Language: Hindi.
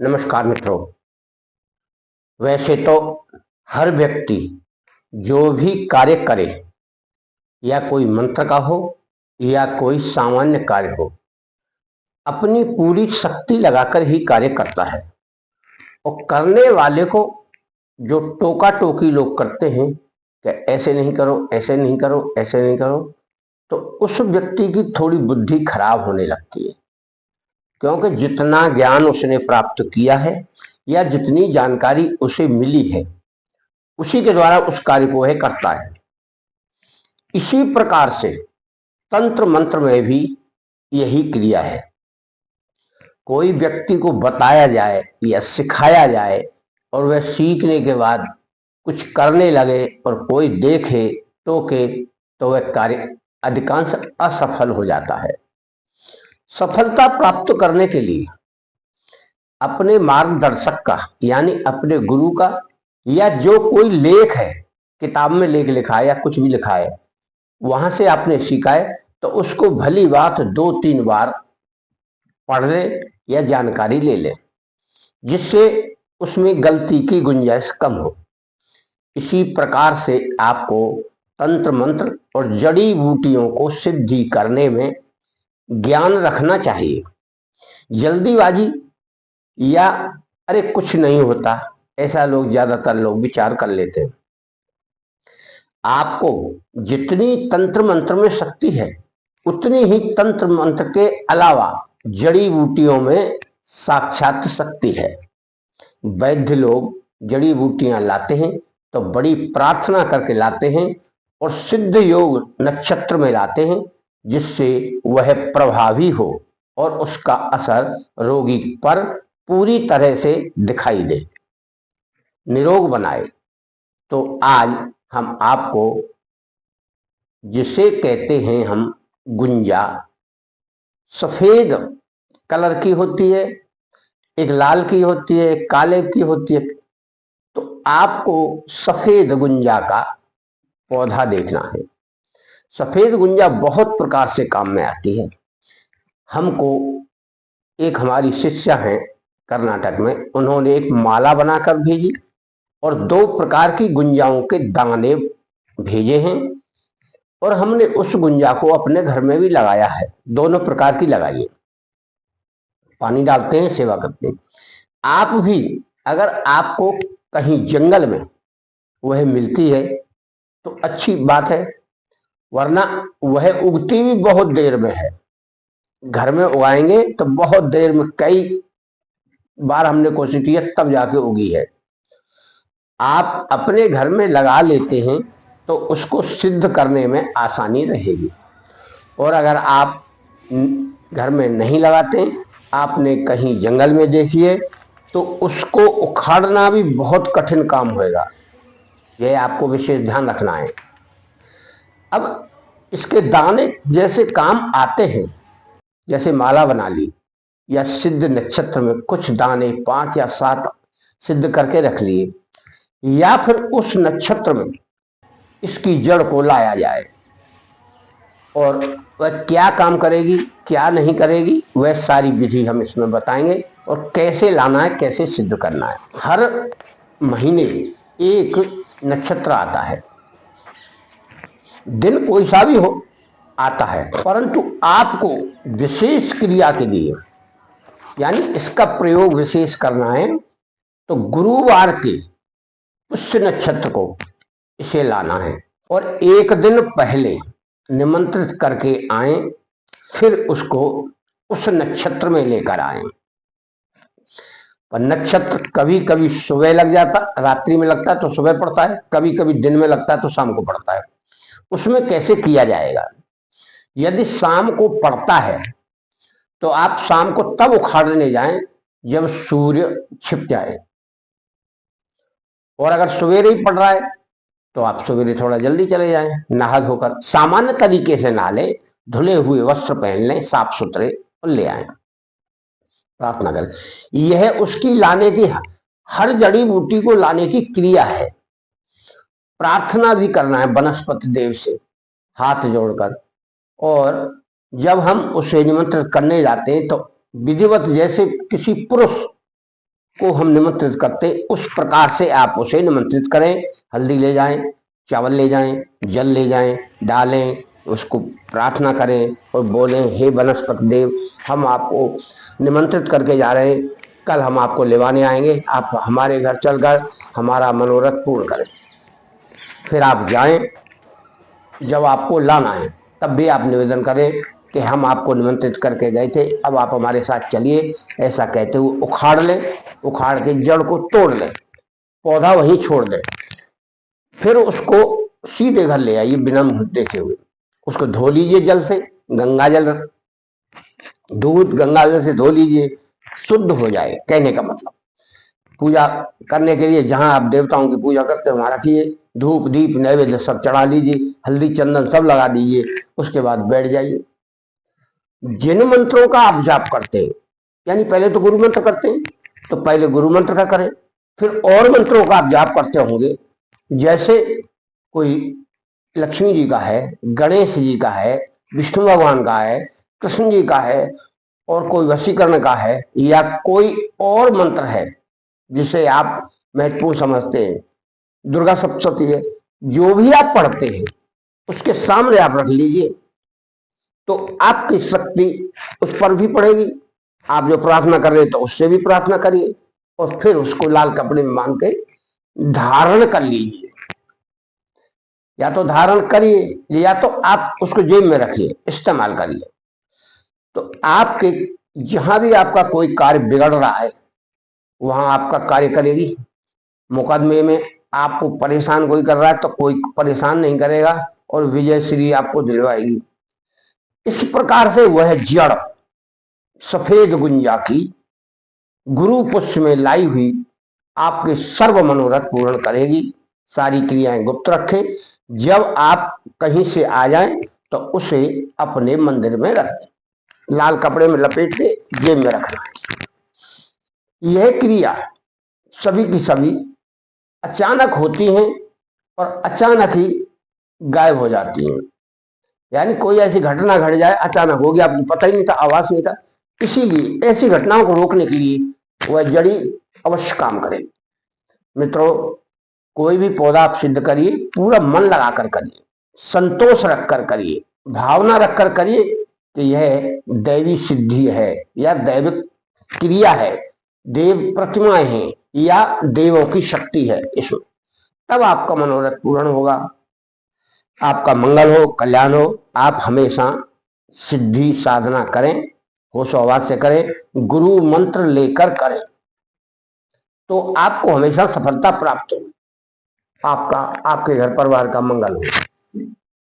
नमस्कार मित्रों। वैसे तो हर व्यक्ति जो भी कार्य करे, या कोई मंत्र का हो या कोई सामान्य कार्य हो, अपनी पूरी शक्ति लगाकर ही कार्य करता है। और करने वाले को जो टोका टोकी लोग करते हैं कि ऐसे नहीं करो, ऐसे नहीं करो, ऐसे नहीं करो, तो उस व्यक्ति की थोड़ी बुद्धि खराब होने लगती है। क्योंकि जितना ज्ञान उसने प्राप्त किया है या जितनी जानकारी उसे मिली है, उसी के द्वारा उस कार्य को वह करता है। इसी प्रकार से तंत्र मंत्र में भी यही क्रिया है। कोई व्यक्ति को बताया जाए या सिखाया जाए और वह सीखने के बाद कुछ करने लगे और कोई देखे टोके, तो वह कार्य अधिकांश असफल हो जाता है। सफलता प्राप्त करने के लिए अपने मार्गदर्शक का, यानी अपने गुरु का, या जो कोई लेख है, किताब में लेख लिखा है या कुछ भी लिखा है, वहां से आपने सीखा है, तो उसको भली बात 2-3 बार पढ़ ले या जानकारी ले ले, जिससे उसमें गलती की गुंजाइश कम हो। इसी प्रकार से आपको तंत्र मंत्र और जड़ी बूटियों को सिद्धि करने में ज्ञान रखना चाहिए। जल्दीबाजी या अरे कुछ नहीं होता, ऐसा ज्यादातर लोग विचार कर लेते हैं। आपको जितनी तंत्र मंत्र में शक्ति है, उतनी ही तंत्र मंत्र के अलावा जड़ी बूटियों में साक्षात शक्ति है। वैद्य लोग जड़ी बूटियां लाते हैं तो बड़ी प्रार्थना करके लाते हैं और सिद्ध योग नक्षत्र में लाते हैं, जिससे वह प्रभावी हो और उसका असर रोगी पर पूरी तरह से दिखाई दे, निरोग बनाए। तो आज हम आपको, जिसे कहते हैं हम गुंजा, सफेद कलर की होती है, एक लाल की होती है, एक काले की होती है, तो आपको सफेद गुंजा का पौधा देखना है। सफेद गुंजा बहुत प्रकार से काम में आती है। हमको एक हमारी शिष्या है कर्नाटक में, उन्होंने एक माला बनाकर भेजी और 2 प्रकार की गुंजाओं के दाने भेजे हैं, और हमने उस गुंजा को अपने घर में भी लगाया है। दोनों प्रकार की लगाइए, पानी डालते हैं, सेवा करते हैं। आप भी अगर आपको कहीं जंगल में वह मिलती है तो अच्छी बात है, वरना वह उगती भी बहुत देर में है। घर में उगाएंगे तो बहुत देर में, कई बार हमने कोशिश की है तब जाके उगी है। आप अपने घर में लगा लेते हैं तो उसको सिद्ध करने में आसानी रहेगी। और अगर आप घर में नहीं लगाते, आपने कहीं जंगल में देखिए, तो उसको उखाड़ना भी बहुत कठिन काम होगा। यह आपको विशेष ध्यान रखना है। अब इसके दाने जैसे काम आते हैं, जैसे माला बना ली या सिद्ध नक्षत्र में कुछ दाने 5 या 7 सिद्ध करके रख लिए, या फिर उस नक्षत्र में इसकी जड़ को लाया जाए, और वह क्या काम करेगी क्या नहीं करेगी, वह सारी विधि हम इसमें बताएंगे, और कैसे लाना है, कैसे सिद्ध करना है। हर महीने एक नक्षत्र आता है, दिन कोई सा भी हो आता है, परंतु आपको विशेष क्रिया के लिए, यानी इसका प्रयोग विशेष करना है, तो गुरुवार के पुष्य नक्षत्र को इसे लाना है, और एक दिन पहले निमंत्रित करके आए, फिर उसको उस नक्षत्र में लेकर आए। पर नक्षत्र कभी कभी सुबह लग जाता, रात्रि में लगता है तो सुबह पड़ता है, कभी कभी दिन में लगता है तो शाम को पड़ता है। उसमें कैसे किया जाएगा? यदि शाम को पड़ता है तो आप शाम को तब उखाड़ने जाएं जब सूर्य छिप जाए, और अगर सवेरे ही पड़ रहा है तो आप सवेरे थोड़ा जल्दी चले जाएं, नहा धोकर सामान्य तरीके से नहा लें, धुले हुए वस्त्र पहन लें, साफ सुथरे, और ले आए, प्रार्थना करें। यह उसकी लाने की, हर जड़ी बूटी को लाने की क्रिया है। प्रार्थना भी करना है वनस्पति देव से हाथ जोड़कर, और जब हम उसे निमंत्रित करने जाते हैं तो विधिवत जैसे किसी पुरुष को हम निमंत्रित करते, उस प्रकार से आप उसे निमंत्रित करें। हल्दी ले जाएं, चावल ले जाएं, जल ले जाएं, डालें, उसको प्रार्थना करें और बोलें, हे वनस्पति देव, हम आपको निमंत्रित करके जा रहे हैं, कल हम आपको लेवाने आएंगे, आप हमारे घर चलकर हमारा मनोरथ पूर्ण करें। फिर आप जाएं, जब आपको लाना है तब भी आप निवेदन करें कि हम आपको निमंत्रित करके गए थे, अब आप हमारे साथ चलिए। ऐसा कहते हुए उखाड़ लें, उखाड़ के जड़ को तोड़ लें, पौधा वहीं छोड़ दें। फिर उसको सीधे घर ले आइए बिना मुंह देखे हुए, उसको धो लीजिए जल से, गंगा जल, दूध गंगा जल से धो लीजिए, शुद्ध हो जाए। कहने का मतलब पूजा करने के लिए जहां आप देवताओं की पूजा करते हो वहां रखिए, धूप दीप नैवेद्य सब चढ़ा लीजिए, हल्दी चंदन सब लगा दीजिए, उसके बाद बैठ जाइए। जिन मंत्रों का आप जाप करते हैं, यानी पहले तो गुरु मंत्र करते हैं तो पहले गुरु मंत्र का करें, फिर और मंत्रों का आप जाप करते होंगे, जैसे कोई लक्ष्मी जी का है, गणेश जी का है, विष्णु भगवान का है, कृष्ण जी का है, और कोई वशीकरण का है, या कोई और मंत्र है जिसे आप महत्वपूर्ण समझते हैं, दुर्गा सप्तशती है, जो भी आप पढ़ते हैं उसके सामने आप रख लीजिए, तो आपकी शक्ति उस पर भी पड़ेगी। आप जो प्रार्थना कर रहे हैं तो उससे भी प्रार्थना करिए, और फिर उसको लाल कपड़े में बांध के धारण कर लीजिए। या तो धारण करिए या तो आप उसको जेब में रखिए, इस्तेमाल करिए। तो आपके जहां भी आपका कोई कार्य बिगड़ रहा है वहां आपका कार्य करेगी। मुकदमे में आपको परेशान कोई कर रहा है तो कोई परेशान नहीं करेगा, और विजय श्री आपको दिलवाएगी। इस प्रकार से वह जड़ सफेद गुंजा की गुरु पुष्प में लाई हुई आपके सर्व मनोरथ पूर्ण करेगी। सारी क्रियाएं गुप्त रखें, जब आप कहीं से आ जाएं तो उसे अपने मंदिर में रख दें, लाल कपड़े में लपेट के जेब में रखना है। यह क्रिया सभी की सभी अचानक होती हैं और अचानक ही गायब हो जाती हैं। यानी कोई ऐसी घटना घट जाए, अचानक हो गया, आपको पता ही नहीं था, आवाज नहीं था। इसीलिए ऐसी घटनाओं को रोकने के लिए वह जड़ी अवश्य काम करेगी। मित्रों, कोई भी पौधा आप सिद्ध करिए, पूरा मन लगाकर करिए, संतोष रखकर करिए, भावना रखकर करिए कि यह दैवी सिद्धि है या दैविक क्रिया है, देव प्रतिमाएं हैं या देवों की शक्ति है इसमें, तब आपका मनोरथ पूर्ण होगा, आपका मंगल हो, कल्याण हो। आप हमेशा सिद्धि साधना करें, होश आवाज से करें, गुरु मंत्र लेकर करें, तो आपको हमेशा सफलता प्राप्त होगी। आपका, आपके घर परिवार का मंगल हो।